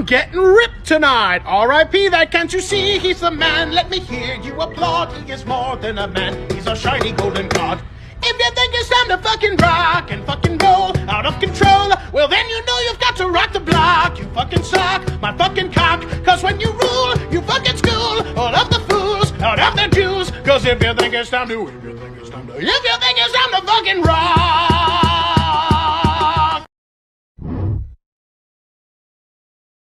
getting ripped tonight. R.I.P. that can't you see? He's the man. Let me hear you applaud. He is more than a man. He's a shiny golden god. If you think it's time to fucking rock and fucking roll out of control, well then you know you've got to rock the block. You fucking suck my fucking cock. Cause when you rule, you fucking school all of the fools out of their Jews. Cause if you think it's time to fucking rock.